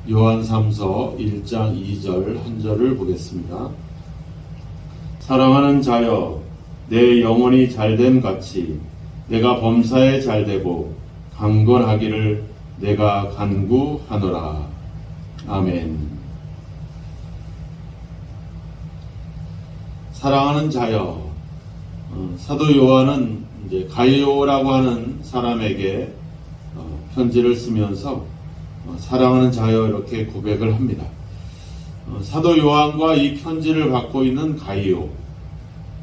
요한3서 1장 2절 한 절을 보겠습니다. 사랑하는 자여, 내 영혼이 잘됨 같이 내가 범사에 잘되고 강건하기를 내가 간구하노라. 아멘. 사랑하는 자여, 사도 요한은 이제 가이오라고 하는 사람에게 편지를 쓰면서 사랑하는 자여 이렇게 고백을 합니다. 사도 요한과 이 편지를 받고 있는 가이오,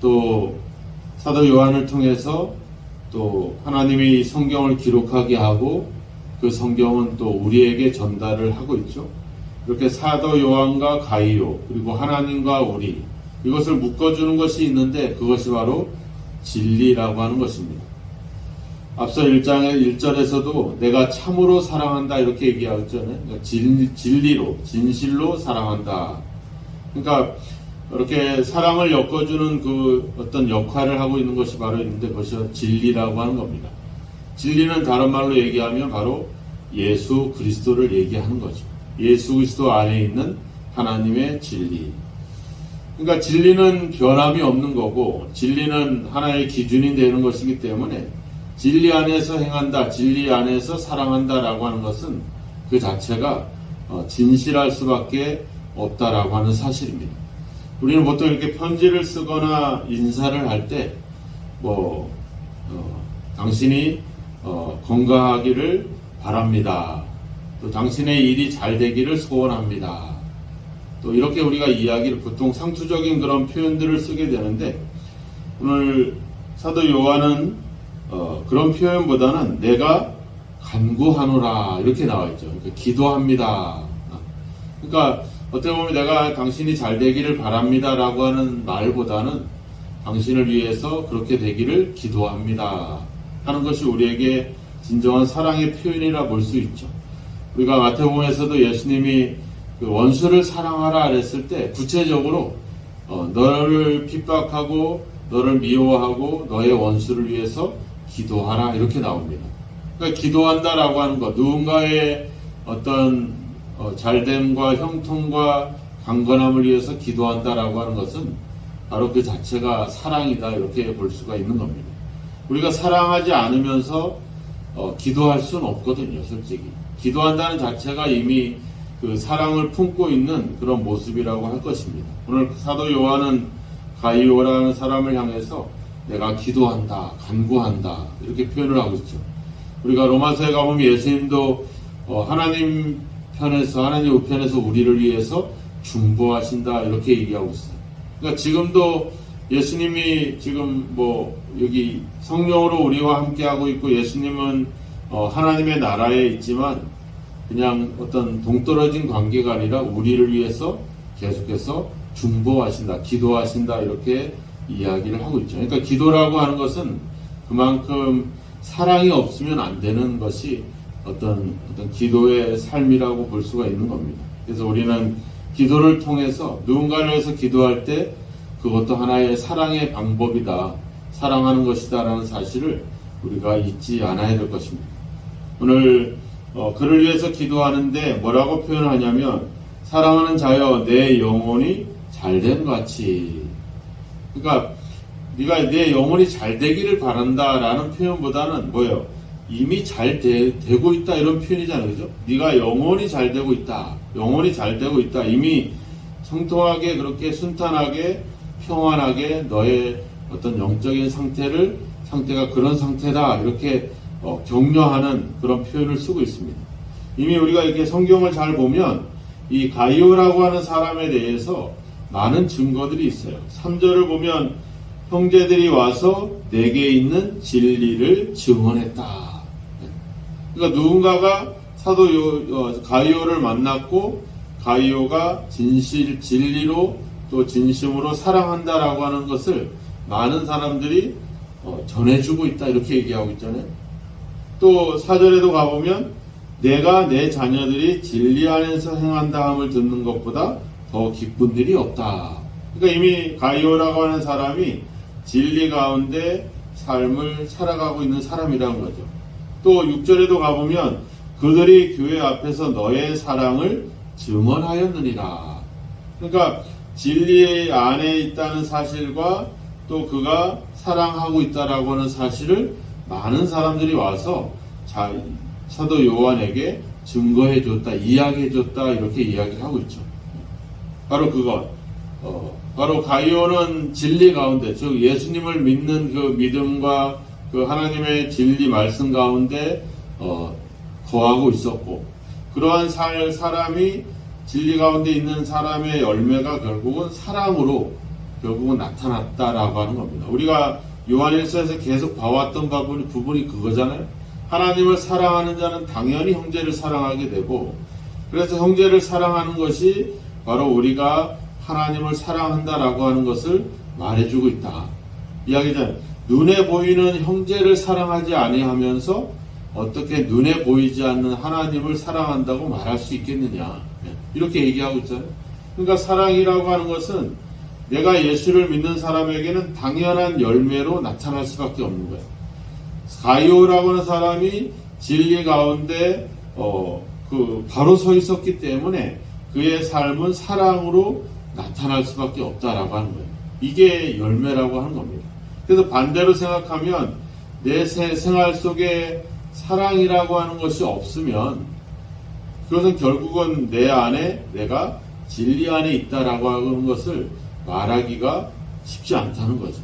또 사도 요한을 통해서 또 하나님이 성경을 기록하게 하고 그 성경은 또 우리에게 전달을 하고 있죠. 이렇게 사도 요한과 가이오, 그리고 하나님과 우리, 이것을 묶어주는 것이 있는데 그것이 바로 진리라고 하는 것입니다. 앞서 1장의 1절에서도 내가 참으로 사랑한다 이렇게 얘기하잖아요. 그러니까 진리로, 진실로 사랑한다. 그러니까 이렇게 사랑을 엮어주는 그 어떤 역할을 하고 있는 것이 바로 있는데 그것이 진리라고 하는 겁니다. 진리는 다른 말로 얘기하면 바로 예수 그리스도를 얘기하는 거죠. 예수 그리스도 안에 있는 하나님의 진리. 그러니까 진리는 변함이 없는 거고 진리는 하나의 기준이 되는 것이기 때문에 진리 안에서 행한다, 진리 안에서 사랑한다라고 하는 것은 그 자체가 진실할 수밖에 없다라고 하는 사실입니다. 우리는 보통 이렇게 편지를 쓰거나 인사를 할 때 당신이 건강하기를 바랍니다. 또 당신의 일이 잘 되기를 소원합니다. 또 이렇게 우리가 이야기를 보통 상투적인 그런 표현들을 쓰게 되는데 오늘 사도 요한은 그런 표현보다는 내가 간구하노라 이렇게 나와 있죠. 그러니까 기도합니다. 그러니까 어떻게 보면 내가 당신이 잘 되기를 바랍니다 라고 하는 말보다는 당신을 위해서 그렇게 되기를 기도합니다 하는 것이 우리에게 진정한 사랑의 표현이라 볼 수 있죠. 우리가 마태복음에서도 예수님이 그 원수를 사랑하라 그랬을 때 구체적으로 너를 핍박하고 너를 미워하고 너의 원수를 위해서 기도하라 이렇게 나옵니다. 그러니까 기도한다라고 하는 것, 누군가의 어떤 잘됨과 형통과 강건함을 위해서 기도한다라고 하는 것은 바로 그 자체가 사랑이다 이렇게 볼 수가 있는 겁니다. 우리가 사랑하지 않으면서 기도할 수는 없거든요. 솔직히 기도한다는 자체가 이미 그 사랑을 품고 있는 그런 모습이라고 할 것입니다. 오늘 사도 요한은 가이오라는 사람을 향해서 내가 기도한다, 간구한다 이렇게 표현을 하고 있죠. 우리가 로마서에 가보면 예수님도 하나님 편에서, 하나님 우편에서 우리를 위해서 중보하신다 이렇게 얘기하고 있어요. 그러니까 지금도 예수님이 지금 여기 성령으로 우리와 함께하고 있고 예수님은 하나님의 나라에 있지만 그냥 어떤 동떨어진 관계가 아니라 우리를 위해서 계속해서 중보하신다, 기도하신다 이렇게 이야기를 하고 있죠. 그러니까 기도라고 하는 것은 그만큼 사랑이 없으면 안 되는 것이 어떤 기도의 삶이라고 볼 수가 있는 겁니다. 그래서 우리는 기도를 통해서 누군가를 위해서 기도할 때 그것도 하나의 사랑의 방법이다, 사랑하는 것이다 라는 사실을 우리가 잊지 않아야 될 것입니다. 오늘 그를 위해서 기도하는데 뭐라고 표현하냐면 사랑하는 자여 내 영혼이 잘됨 같이. 그러니까 네가 내 영혼이 잘 되기를 바란다라는 표현보다는 뭐예요? 이미 잘 되고 있다 이런 표현이잖아요. 그죠? 네가 영혼이 잘 되고 있다. 영혼이 잘 되고 있다. 이미 성통하게 그렇게 순탄하게 평안하게 너의 어떤 영적인 상태가 그런 상태다. 이렇게 격려하는 그런 표현을 쓰고 있습니다. 이미 우리가 이렇게 성경을 잘 보면 이 가이오라고 하는 사람에 대해서 많은 증거들이 있어요. 3절을 보면 형제들이 와서 내게 있는 진리를 증언했다. 그러니까 누군가가 사도 가이오를 만났고 가이오가 진리로 또 진심으로 사랑한다라고 하는 것을 많은 사람들이 전해주고 있다 이렇게 얘기하고 있잖아요. 또 4절에도 가보면 내가 내 자녀들이 진리 안에서 행한다 함을 듣는 것보다 더 기쁜 일이 없다. 그러니까 이미 가이오라고 하는 사람이 진리 가운데 삶을 살아가고 있는 사람이라는 거죠. 또 6절에도 가보면 그들이 교회 앞에서 너의 사랑을 증언하였느니라. 그러니까 진리 안에 있다는 사실과 또 그가 사랑하고 있다라고 하는 사실을 많은 사람들이 와서 사도 요한에게 증거해 줬다, 이야기해 줬다, 이렇게 이야기하고 있죠. 바로 그것, 바로 가이오는 진리 가운데, 즉 예수님을 믿는 그 믿음과 그 하나님의 진리 말씀 가운데 거하고 있었고, 그러한 사람이 진리 가운데 있는 사람의 열매가 결국은 사랑으로 결국은 나타났다라고 하는 겁니다. 우리가 요한일서에서 계속 봐왔던 부분이 그거잖아요. 하나님을 사랑하는 자는 당연히 형제를 사랑하게 되고, 그래서 형제를 사랑하는 것이 바로 우리가 하나님을 사랑한다라고 하는 것을 말해주고 있다. 이야기잖아요. 눈에 보이는 형제를 사랑하지 아니하면서 어떻게 눈에 보이지 않는 하나님을 사랑한다고 말할 수 있겠느냐, 이렇게 얘기하고 있잖아요. 그러니까 사랑이라고 하는 것은 내가 예수를 믿는 사람에게는 당연한 열매로 나타날 수밖에 없는 거예요. 가이오라고 하는 사람이 진리 가운데 바로 서 있었기 때문에 그의 삶은 사랑으로 나타날 수밖에 없다라고 하는 거예요. 이게 열매라고 하는 겁니다. 그래서 반대로 생각하면 내 생활 속에 사랑이라고 하는 것이 없으면 그것은 결국은 내 안에 내가 진리 안에 있다라고 하는 것을 말하기가 쉽지 않다는 거죠.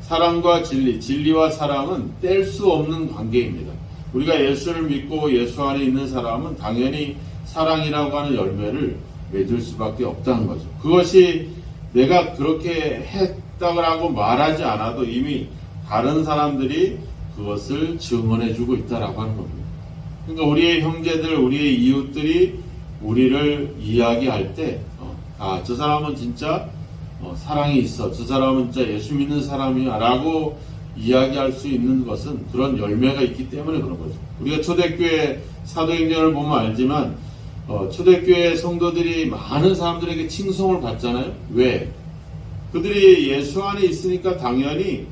사랑과 진리와 사랑은 뗄 수 없는 관계입니다. 우리가 예수를 믿고 예수 안에 있는 사람은 당연히 사랑이라고 하는 열매를 맺을 수밖에 없다는 거죠. 그것이 내가 그렇게 했다고 말하지 않아도 이미 다른 사람들이 그것을 증언해주고 있다라고 하는 겁니다. 그러니까 우리의 형제들, 우리의 이웃들이 우리를 이야기할 때, 저 사람은 진짜 사랑이 있어, 저 사람은 진짜 예수 믿는 사람이야 라고 이야기할 수 있는 것은 그런 열매가 있기 때문에 그런 거죠. 우리가 초대교회 사도행전을 보면 알지만 초대교회 성도들이 많은 사람들에게 칭송을 받잖아요. 왜? 그들이 예수 안에 있으니까 당연히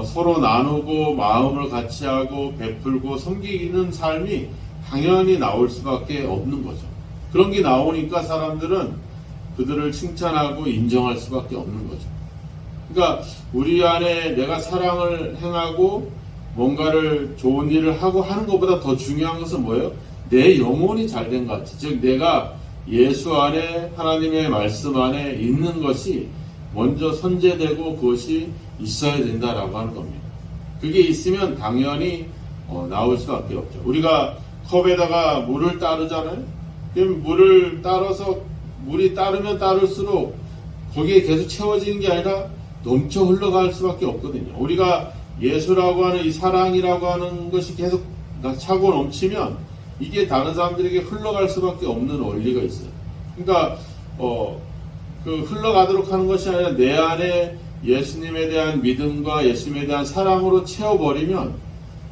서로 나누고 마음을 같이 하고 베풀고 섬기는 삶이 당연히 나올 수밖에 없는 거죠. 그런 게 나오니까 사람들은 그들을 칭찬하고 인정할 수밖에 없는 거죠. 그러니까 우리 안에 내가 사랑을 행하고 뭔가를 좋은 일을 하고 하는 것보다 더 중요한 것은 뭐예요? 내 영혼이 잘된 것 같아. 즉 내가 예수 안에 하나님의 말씀 안에 있는 것이 먼저 선제되고 그것이 있어야 된다라고 하는 겁니다. 그게 있으면 당연히 나올 수밖에 없죠. 우리가 컵에다가 물을 따르잖아요. 그럼 물을 따라서 물이 따르면 따를수록 거기에 계속 채워지는 게 아니라 넘쳐 흘러갈 수밖에 없거든요. 우리가 예수라고 하는 이 사랑이라고 하는 것이 계속 차고 넘치면 이게 다른 사람들에게 흘러갈 수밖에 없는 원리가 있어요. 그러니까 그 흘러가도록 하는 것이 아니라 내 안에 예수님에 대한 믿음과 예수님에 대한 사랑으로 채워버리면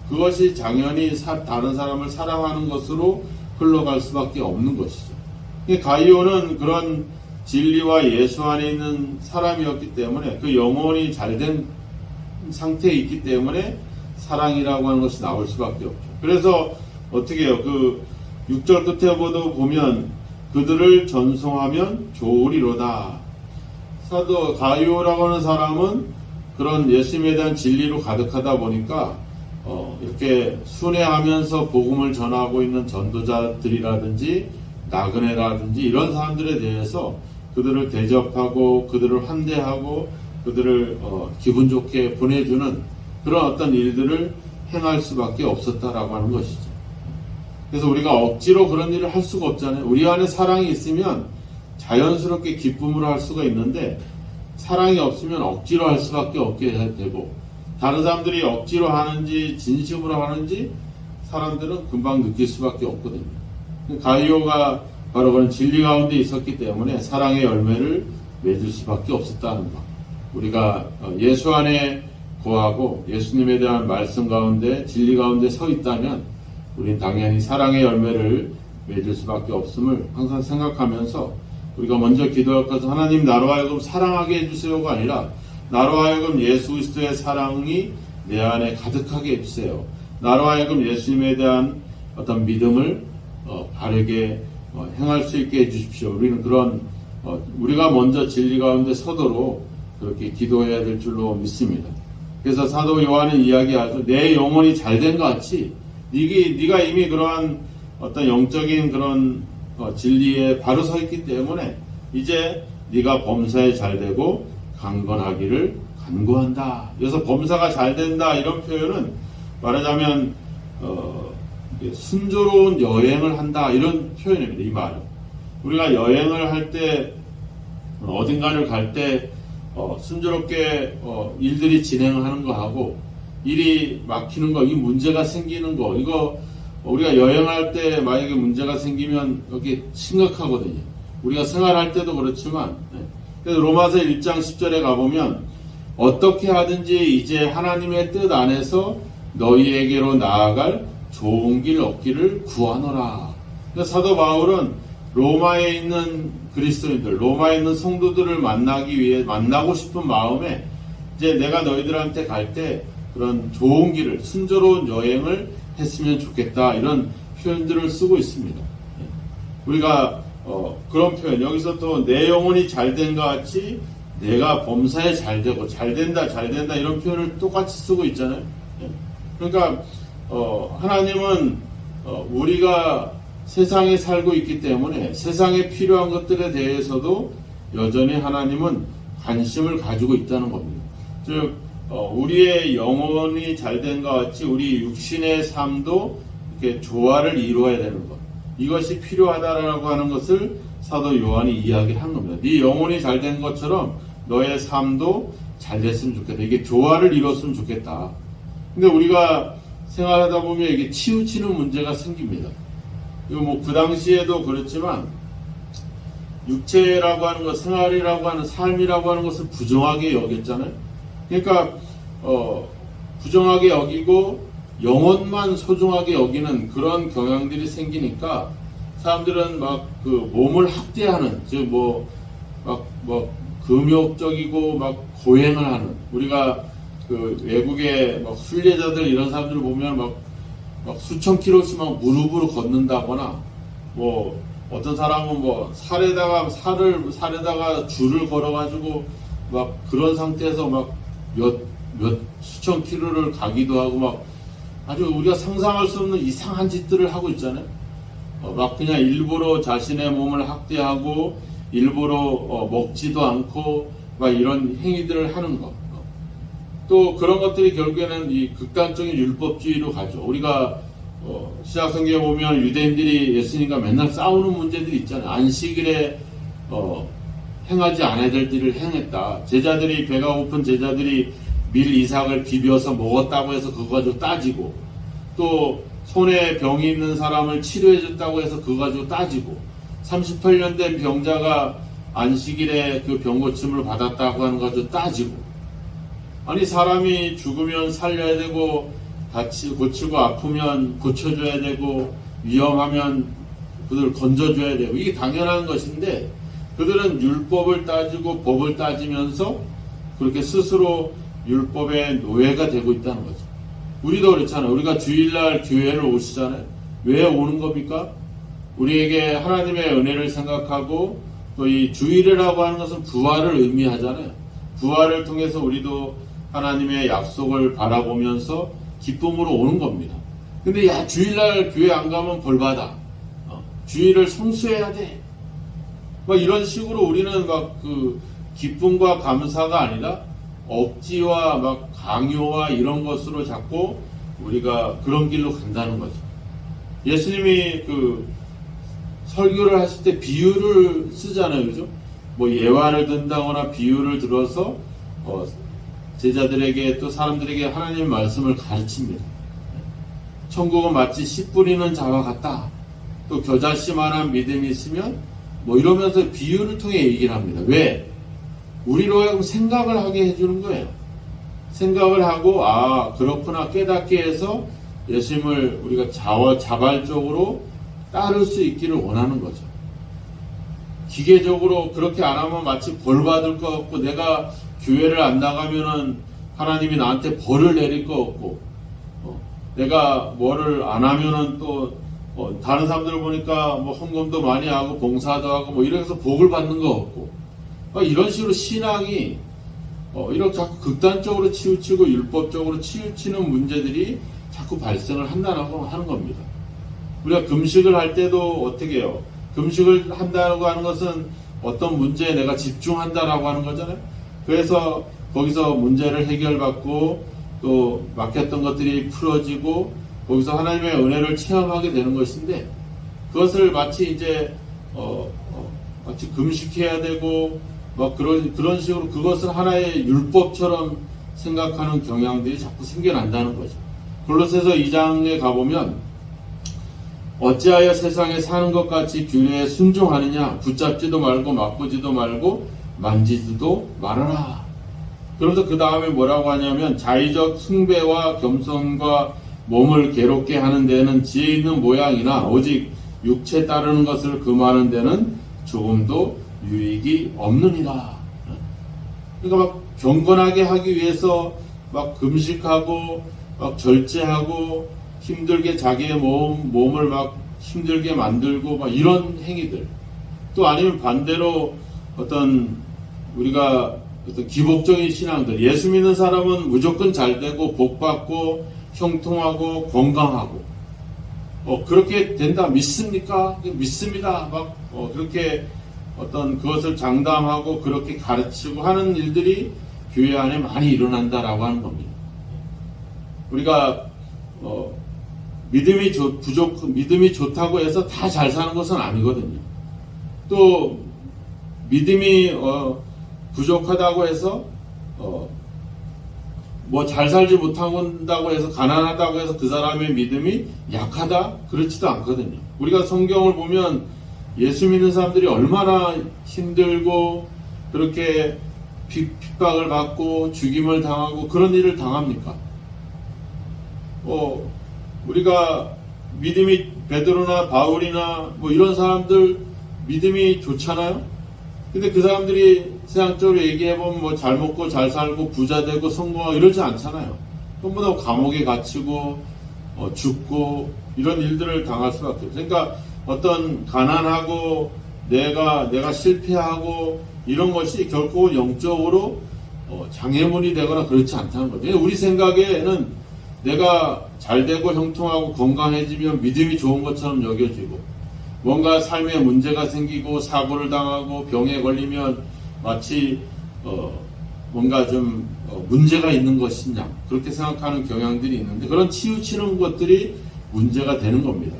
그것이 당연히 다른 사람을 사랑하는 것으로 흘러갈 수밖에 없는 것이죠. 가이오는 그런 진리와 예수 안에 있는 사람이었기 때문에 그 영혼이 잘된 상태에 있기 때문에 사랑이라고 하는 것이 나올 수밖에 없죠. 그래서 어떻게 해요? 그 6절 끝에 보면 그들을 전송하면 좋으리로다. 사도 가이오라고 하는 사람은 그런 예수님에 대한 진리로 가득하다 보니까 이렇게 순회하면서 복음을 전하고 있는 전도자들이라든지 나그네라든지 이런 사람들에 대해서 그들을 대접하고 그들을 환대하고 그들을 기분 좋게 보내주는 그런 어떤 일들을 행할 수밖에 없었다라고 하는 것이죠. 그래서 우리가 억지로 그런 일을 할 수가 없잖아요. 우리 안에 사랑이 있으면 자연스럽게 기쁨으로 할 수가 있는데 사랑이 없으면 억지로 할 수밖에 없게 되고 다른 사람들이 억지로 하는지 진심으로 하는지 사람들은 금방 느낄 수밖에 없거든요. 가이오가 바로 그런 진리 가운데 있었기 때문에 사랑의 열매를 맺을 수밖에 없었다는 것. 우리가 예수 안에 거하고 예수님에 대한 말씀 가운데 진리 가운데 서 있다면 우리는 당연히 사랑의 열매를 맺을 수밖에 없음을 항상 생각하면서 우리가 먼저 기도할 것은 하나님 나로 하여금 사랑하게 해주세요가 아니라 나로 하여금 예수 그리스도의 사랑이 내 안에 가득하게 해주세요. 나로 하여금 예수님에 대한 어떤 믿음을 바르게 행할 수 있게 해주십시오. 우리는 그런 우리가 먼저 진리 가운데 서도록 그렇게 기도해야 될 줄로 믿습니다. 그래서 사도 요한은 이야기하죠. 내 영혼이 잘된 것 같이 네가 이미 그러한 어떤 영적인 그런 진리에 바로 서 있기 때문에 이제 네가 범사에 잘되고 강건하기를 간구한다. 그래서 범사가 잘된다 이런 표현은 말하자면 순조로운 여행을 한다 이런 표현입니다. 이 말은 우리가 여행을 할 때 어딘가를 갈 때 순조롭게 일들이 진행을 하는 거하고 일이 막히는 거, 이 문제가 생기는 거, 이거 우리가 여행할 때 만약에 문제가 생기면 여기 심각하거든요. 우리가 생활할 때도 그렇지만 그래서 로마서 1장 10절에 가보면 어떻게 하든지 이제 하나님의 뜻 안에서 너희에게로 나아갈 좋은 길 얻기를 구하노라. 그러니까 사도 바울은 로마에 있는 그리스도인들, 로마에 있는 성도들을 만나기 위해 만나고 싶은 마음에 이제 내가 너희들한테 갈 때 그런 좋은 길을 순조로운 여행을 했으면 좋겠다 이런 표현들을 쓰고 있습니다. 우리가 그런 표현 여기서 또 내 영혼이 잘된 것 같이 내가 범사에 잘되고 잘된다 이런 표현을 똑같이 쓰고 있잖아요. 그러니까 하나님은 우리가 세상에 살고 있기 때문에 세상에 필요한 것들에 대해서도 여전히 하나님은 관심을 가지고 있다는 겁니다. 즉 우리의 영혼이 잘된 것 같이 우리 육신의 삶도 이렇게 조화를 이루어야 되는 것, 이것이 필요하다라고 하는 것을 사도 요한이 이야기한 겁니다. 네 영혼이 잘된 것처럼 너의 삶도 잘 됐으면 좋겠다. 이게 조화를 이뤘으면 좋겠다. 근데 우리가 생활하다 보면 이게 치우치는 문제가 생깁니다. 이거 뭐 그 당시에도 그렇지만 육체라고 하는 것, 생활이라고 하는 삶이라고 하는 것을 부정하게 여겼잖아요. 그러니까 부정하게 여기고 영혼만 소중하게 여기는 그런 경향들이 생기니까 사람들은 막 그 몸을 학대하는, 즉 금욕적이고 막 고행을 하는, 우리가 그 외국의 막 순례자들 이런 사람들을 보면 막 수천 킬로씩 막 무릎으로 걷는다거나, 뭐 어떤 사람은 뭐 살에다가 줄을 걸어가지고 막 그런 상태에서 막 몇 수천 킬로를 가기도 하고 막 아주 우리가 상상할 수 없는 이상한 짓들을 하고 있잖아요. 막 그냥 일부러 자신의 몸을 학대하고 일부러 먹지도 않고 막 이런 행위들을 하는 것. 또 그런 것들이 결국에는 이 극단적인 율법주의로 가죠. 우리가 시작성경에 보면 유대인들이 예수님과 맨날 싸우는 문제들이 있잖아요. 안식일에 행하지 않아야 될 일을 행했다. 제자들이, 배가 고픈 제자들이 밀 이삭을 비벼서 먹었다고 해서 그거 가지고 따지고, 또 손에 병이 있는 사람을 치료해줬다고 해서 그거 가지고 따지고, 38년 된 병자가 안식일에 그 병고침을 받았다고 하는 거 가지고 따지고, 아니 사람이 죽으면 살려야 되고 고치고 아프면 고쳐줘야 되고 위험하면 그들 건져줘야 되고, 이게 당연한 것인데 그들은 율법을 따지고 법을 따지면서 그렇게 스스로 율법의 노예가 되고 있다는 거죠. 우리도 그렇잖아요. 우리가 주일날 교회를 오시잖아요. 왜 오는 겁니까? 우리에게 하나님의 은혜를 생각하고, 또 이 주일이라고 하는 것은 부활을 의미하잖아요. 부활을 통해서 우리도 하나님의 약속을 바라보면서 기쁨으로 오는 겁니다. 근데 야, 주일날 교회 안 가면 벌 받아. 주일을 성수해야 돼. 막 이런 식으로 우리는 막 그 기쁨과 감사가 아니라 억지와 막 강요와 이런 것으로 자꾸 우리가 그런 길로 간다는 거죠. 예수님이 그 설교를 하실 때 비유를 쓰잖아요. 그죠? 뭐 예화를 든다거나 비유를 들어서 제자들에게 또 사람들에게 하나님의 말씀을 가르칩니다. 천국은 마치 씨 뿌리는 자와 같다. 또 겨자씨만한 믿음이 있으면 뭐 이러면서 비유를 통해 얘기를 합니다. 왜? 우리로 하여금 생각을 하게 해주는 거예요. 생각을 하고 그렇구나 깨닫게 해서 예수님을 우리가 자발적으로 따를 수 있기를 원하는 거죠. 기계적으로 그렇게 안 하면 마치 벌 받을 것 같고, 내가 교회를 안 나가면은 하나님이 나한테 벌을 내릴 것 같고, 내가 뭐를 안 하면은 또 다른 사람들 보니까 뭐 헌금도 많이 하고 봉사도 하고 뭐 이래서 복을 받는 거 없고 이런 식으로 신앙이 이렇게 자꾸 극단적으로 치우치고 율법적으로 치우치는 문제들이 자꾸 발생을 한다고 하는 겁니다. 우리가 금식을 할 때도 어떻게 해요? 금식을 한다고 하는 것은 어떤 문제에 내가 집중한다라고 하는 거잖아요. 그래서 거기서 문제를 해결받고 또 막혔던 것들이 풀어지고 거기서 하나님의 은혜를 체험하게 되는 것인데 그것을 마치 이제 마치 금식해야 되고 막 그런 식으로 그것을 하나의 율법처럼 생각하는 경향들이 자꾸 생겨난다는 거죠. 골로새서 2장에 가보면 어찌하여 세상에 사는 것 같이 규례에 순종하느냐 붙잡지도 말고 맛보지도 말고 만지지도 말아라. 그러면서 그 다음에 뭐라고 하냐면 자의적 숭배와 겸손과 몸을 괴롭게 하는 데는 지혜 있는 모양이나 오직 육체 따르는 것을 금하는 데는 조금도 유익이 없느니라. 그러니까 막 경건하게 하기 위해서 막 금식하고 막 절제하고 힘들게 자기의 몸을 막 힘들게 만들고 막 이런 행위들. 또 아니면 반대로 우리가 어떤 기복적인 신앙들. 예수 믿는 사람은 무조건 잘 되고 복받고 형통하고 건강하고 그렇게 된다 믿습니까? 믿습니다. 막 그렇게 그것을 장담하고 그렇게 가르치고 하는 일들이 교회 안에 많이 일어난다라고 하는 겁니다. 우리가 믿음이 좋다고 해서 다 잘 사는 것은 아니거든요. 또 믿음이 부족하다고 해서 뭐 잘 살지 못한다고 해서 가난하다고 해서 그 사람의 믿음이 약하다? 그렇지도 않거든요. 우리가 성경을 보면 예수 믿는 사람들이 얼마나 힘들고 그렇게 핍박을 받고 죽임을 당하고 그런 일을 당합니까? 우리가 믿음이 베드로나 바울이나 뭐 이런 사람들 믿음이 좋잖아요. 근데 그 사람들이 세상적으로 얘기해보면 뭐 잘 먹고 잘 살고 부자 되고 성공하고 이러지 않잖아요. 전부 다 감옥에 갇히고 죽고 이런 일들을 당할 수밖에 없어요. 그러니까 어떤 가난하고 내가 실패하고 이런 것이 결코 영적으로 장애물이 되거나 그렇지 않다는 거죠. 우리 생각에는 내가 잘 되고 형통하고 건강해지면 믿음이 좋은 것처럼 여겨지고 뭔가 삶에 문제가 생기고 사고를 당하고 병에 걸리면 마치 뭔가 좀 문제가 있는 것이냐 그렇게 생각하는 경향들이 있는데 그런 치우치는 것들이 문제가 되는 겁니다.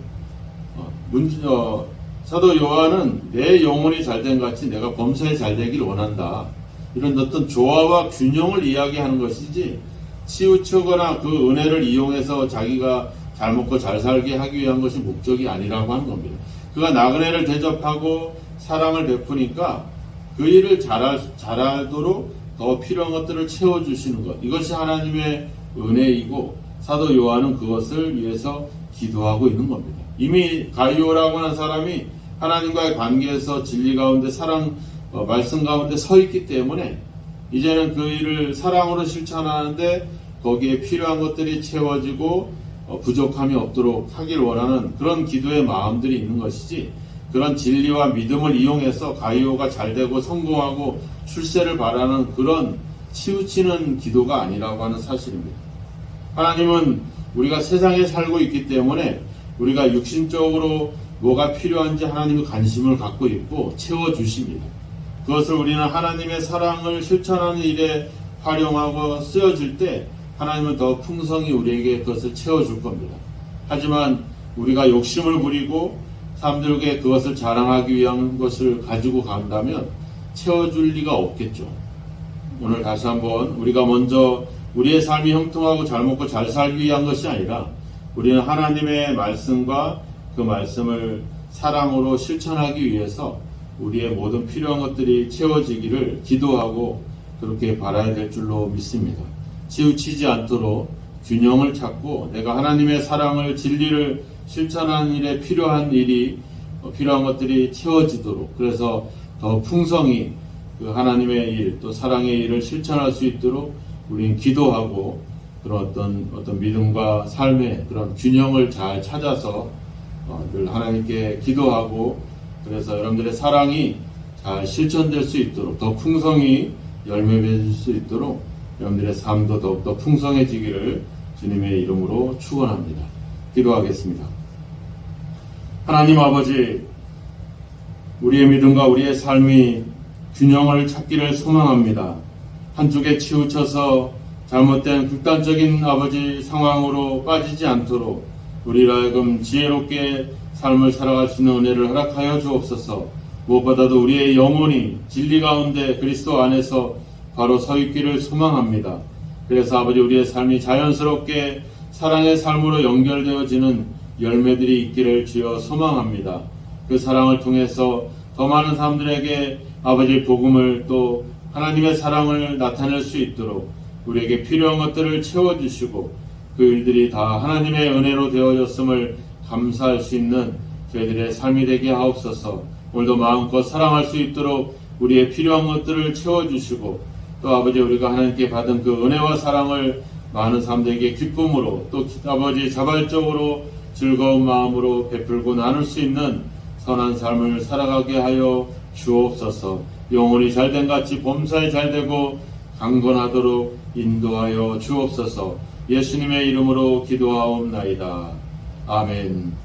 사도 요한은 내 영혼이 잘된 같이 내가 범사에 잘되기를 원한다. 이런 어떤 조화와 균형을 이야기하는 것이지 치우치거나 그 은혜를 이용해서 자기가 잘 먹고 잘 살게 하기 위한 것이 목적이 아니라고 하는 겁니다. 그가 나그네를 대접하고 사랑을 베푸니까 그 일을 잘하도록 더 필요한 것들을 채워주시는 것. 이것이 하나님의 은혜이고 사도 요한은 그것을 위해서 기도하고 있는 겁니다. 이미 가이오라고 하는 사람이 하나님과의 관계에서 진리 가운데 말씀 가운데 서 있기 때문에 이제는 그 일을 사랑으로 실천하는데 거기에 필요한 것들이 채워지고 부족함이 없도록 하길 원하는 그런 기도의 마음들이 있는 것이지 그런 진리와 믿음을 이용해서 가이오가 잘되고 성공하고 출세를 바라는 그런 치우치는 기도가 아니라고 하는 사실입니다. 하나님은 우리가 세상에 살고 있기 때문에 우리가 육신적으로 뭐가 필요한지 하나님이 관심을 갖고 있고 채워주십니다. 그것을 우리는 하나님의 사랑을 실천하는 일에 활용하고 쓰여질 때 하나님은 더 풍성히 우리에게 그것을 채워줄 겁니다. 하지만 우리가 욕심을 부리고 사람들에게 그것을 자랑하기 위한 것을 가지고 간다면 채워줄 리가 없겠죠. 오늘 다시 한번 우리가 먼저 우리의 삶이 형통하고 잘 먹고 잘 살기 위한 것이 아니라 우리는 하나님의 말씀과 그 말씀을 사랑으로 실천하기 위해서 우리의 모든 필요한 것들이 채워지기를 기도하고 그렇게 바라야 될 줄로 믿습니다. 치우치지 않도록 균형을 찾고 내가 하나님의 사랑을 진리를 실천하는 일에 필요한 것들이 채워지도록 그래서 더 풍성히 그 하나님의 일 또 사랑의 일을 실천할 수 있도록 우리는 기도하고 그런 어떤 믿음과 삶의 그런 균형을 잘 찾아서 늘 하나님께 기도하고 그래서 여러분들의 사랑이 잘 실천될 수 있도록 더 풍성히 열매 맺을 수 있도록 여러분들의 삶도 더욱더 풍성해지기를 주님의 이름으로 축원합니다. 기도하겠습니다. 하나님 아버지, 우리의 믿음과 우리의 삶이 균형을 찾기를 소망합니다. 한쪽에 치우쳐서 잘못된 극단적인 아버지 상황으로 빠지지 않도록 우리로 하여금 지혜롭게 삶을 살아갈 수 있는 은혜를 허락하여 주옵소서. 무엇보다도 우리의 영혼이 진리 가운데 그리스도 안에서 바로 서 있기를 소망합니다. 그래서 아버지 우리의 삶이 자연스럽게 사랑의 삶으로 연결되어지는 열매들이 있기를 주여 소망합니다. 그 사랑을 통해서 더 많은 사람들에게 아버지의 복음을 또 하나님의 사랑을 나타낼 수 있도록 우리에게 필요한 것들을 채워주시고 그 일들이 다 하나님의 은혜로 되어졌음을 감사할 수 있는 저희들의 삶이 되게 하옵소서. 오늘도 마음껏 사랑할 수 있도록 우리의 필요한 것들을 채워주시고 또 아버지 우리가 하나님께 받은 그 은혜와 사랑을 많은 사람들에게 기쁨으로 또 아버지 자발적으로 즐거운 마음으로 베풀고 나눌 수 있는 선한 삶을 살아가게 하여 주옵소서. 영혼이 잘된 같이 범사에 잘되고 강건하도록 인도하여 주옵소서. 예수님의 이름으로 기도하옵나이다. 아멘.